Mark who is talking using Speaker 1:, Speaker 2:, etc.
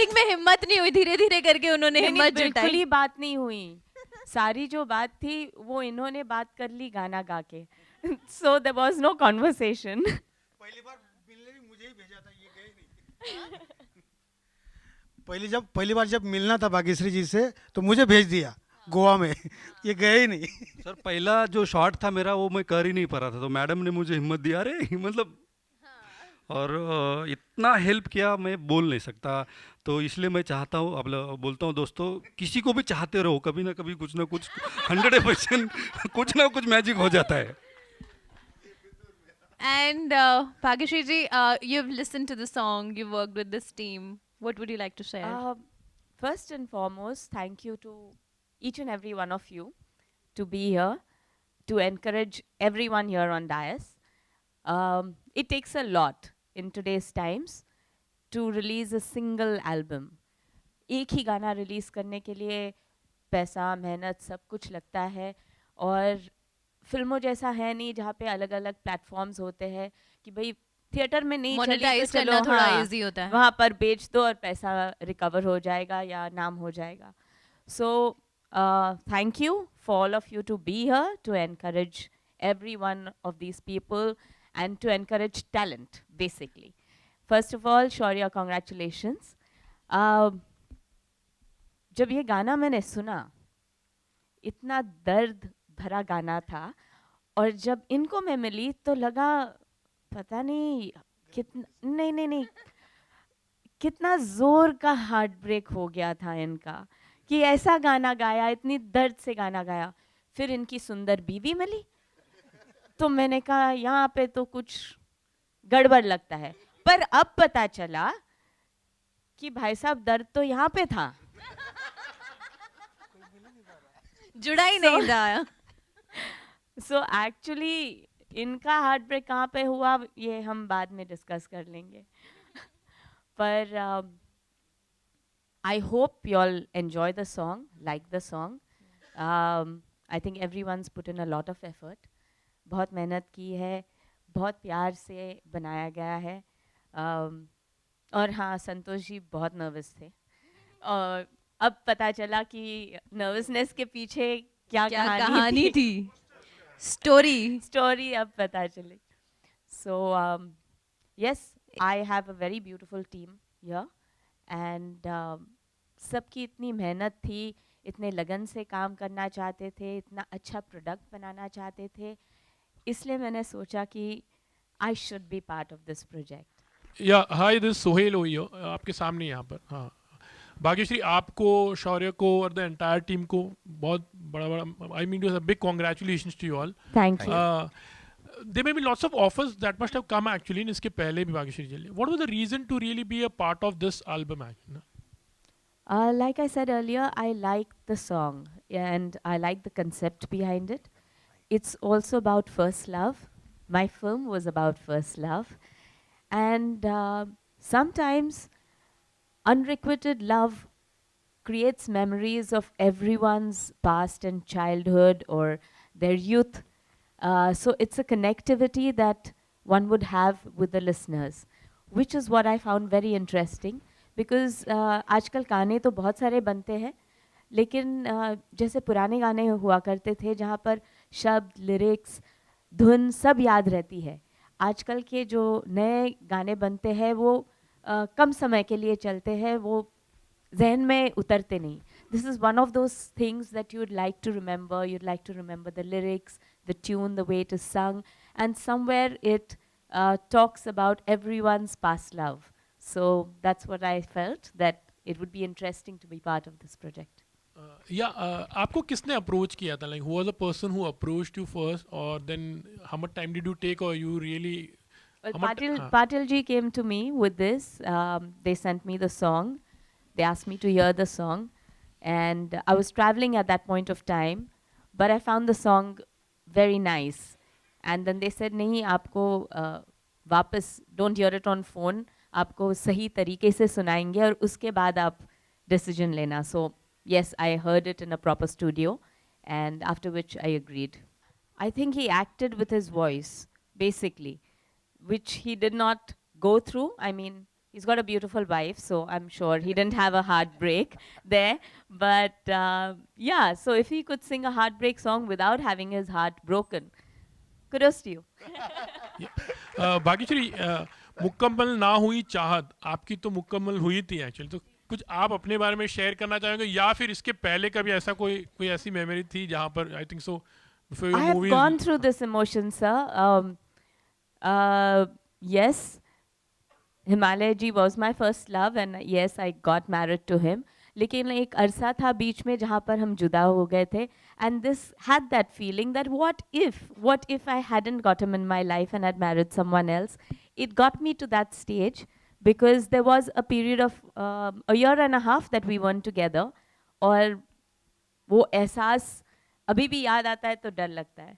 Speaker 1: Starting में हिम्मत नहीं हुई, धीरे धीरे करके उन्होंने हिम्मत
Speaker 2: बिल्कुल
Speaker 1: जुटाई।
Speaker 2: ही बात नहीं हुई, सारी जो बात थी वो इन्होंने बात कर ली गाना गा के। So there was no conversation.
Speaker 3: पहली बार मिलने भी मुझे ही भेजा था, ये गए नहीं। पहली बार जब मिलना था भाग्यश्री जी से तो मुझे भेज दिया गोवा में। ये गए ही नहीं।
Speaker 4: सर पहला जो शॉट था मेरा वो मैं कर ही नहीं पा रहा था, तो मैडम ने मुझे हिम्मत दिया, अरे मतलब, और इतना हेल्प किया मैं बोल नहीं सकता। तो इसलिए मैं चाहता हूँ, अब बोलता हूँ दोस्तों, किसी को भी चाहते रहो, कभी ना कभी कुछ ना कुछ 100% कुछ ना कुछ मैजिक हो जाता है।
Speaker 1: And Bhagyashree ji, you've listened to the song, you've worked with this team. What would you like to share?
Speaker 2: First and foremost, thank you to each and every one of you to be here, to encourage everyone here on Dais. It takes a lot in today's times to release a single album. एक ही गाना release करने के लिए पैसा, मेहनत, सब कुछ लगता है। और फिल्मों जैसा है नहीं जहाँ पे अलग अलग प्लेटफॉर्म्स होते हैं कि भाई थिएटर में नहीं चली तो
Speaker 1: Monetize
Speaker 2: चलो
Speaker 1: करना थोड़ा
Speaker 2: हाँ,
Speaker 1: easy होता है।
Speaker 2: वहाँ पर बेच दो और पैसा रिकवर हो जाएगा या नाम हो जाएगा। So thank you for all of you to be here to encourage every one of these people and to encourage talent basically. First of all, Shaurya, congratulations. जब ये गाना मैंने सुना, इतना दर्द भरा गाना था, और जब इनको मैं मिली तो लगा पता नहीं कितना, नहीं कितना जोर का हार्ट ब्रेक हो गया था इनका कि ऐसा गाना गाया, इतनी दर्द से गाना गाया। फिर इनकी सुंदर बीवी मिली तो मैंने कहा यहाँ पे तो कुछ गड़बड़ लगता है। पर अब पता चला कि भाई साहब दर्द तो यहाँ पे था।
Speaker 1: जुड़ा ही नहीं था।
Speaker 2: सो एक्चुअली इनका हार्ट ब्रेक कहाँ पे हुआ ये हम बाद में डिस्कस कर लेंगे। पर I hope you all enjoy the song, like the song. I think everyone's put in a lot of effort. बहुत मेहनत की है, बहुत प्यार से बनाया गया है। और हाँ, संतोष जी बहुत नर्वस थे, और अब पता चला कि नर्वसनेस के पीछे क्या कहानी
Speaker 1: थी,
Speaker 2: स्टोरी अब पता चली। So yes, I have a very beautiful team here, and सबकी इतनी मेहनत थी, इतने लगन से काम करना चाहते थे, इतना अच्छा प्रोडक्ट बनाना चाहते थे, इसलिए मैंने सोचा कि I should be part of this project.
Speaker 5: या हाय, दिस सोहेल ओयो आपके सामने यहाँ पर। हाँ, भाग्यश्री, आपको, शौर्य को और द एंटायर टीम को बहुत बड़ा बड़ा, I mean two big congratulations to you all.
Speaker 2: Thank you.
Speaker 5: There may be lots of offers that must have come actually in इसके पहले भी Bhagyashree ji. What was the reason to really be a part of this album actually?
Speaker 2: Like I said earlier, I like the song and I like the concept behind it. It's also about first love. My film was about first love. And sometimes unrequited love creates memories of everyone's past and childhood or their youth. So it's a connectivity that one would have with the listeners, which is what I found very interesting. Because आजकल गाने तो बहुत सारे बनते हैं, लेकिन जैसे पुराने गाने हुआ करते थे जहाँ पर शब्द, लिरिक्स, धुन सब याद रहती है, आजकल के जो नए गाने बनते हैं वो कम समय के लिए चलते हैं, वो जहन में उतरते नहीं। This is one of those things that you'd like to remember. You'd like to remember the lyrics, the tune, the way it is sung, and somewhere it talks about everyone's past love. So that's what I felt, that it would be interesting to be part of this project.
Speaker 5: आपको किसने approach किया था? Like, who was the person who approached you first, or then how much time did you take, or you really?
Speaker 2: Well, Patil ji came to me with this. They sent me the song. They asked me to hear the song, and I was traveling at that point of time, but I found the song very nice. And then they said, नहीं आपको वापस don't hear it on phone. आपको सही तरीके से सुनाएंगे और उसके बाद आप डिसीजन लेना। सो yes, I heard it in a proper studio, and after which I agreed. I think he acted with his voice, basically, which he did not go through. I mean, He's got a beautiful wife, so I'm sure he didn't have a heartbreak there. But yeah, so if he could sing a heartbreak song without having his heart broken, kudos to you.
Speaker 5: Bhagyashree मुकम्मल ना हुई चाहत आपकी तो मुकम्मल हुई थी actually, तो कुछ आप अपने बारे में शेयर करना चाहेंगे या फिर इसके पहले कभी ऐसा कोई ऐसी मेमोरी थी जहाँ पर I think so
Speaker 2: I have gone through this emotion, sir. Yes, Himalaya ji was my first love, and yes, I got married to him. लेकिन एक अरसा था बीच में जहाँ पर हम जुदा हो गए थे, and this had that feeling that what if I hadn't got him in my life and had married someone else. It got me to that stage because there was a period of a year and a half that we weren't together, और वो एहसास अभी भी याद आता है तो डर लगता है.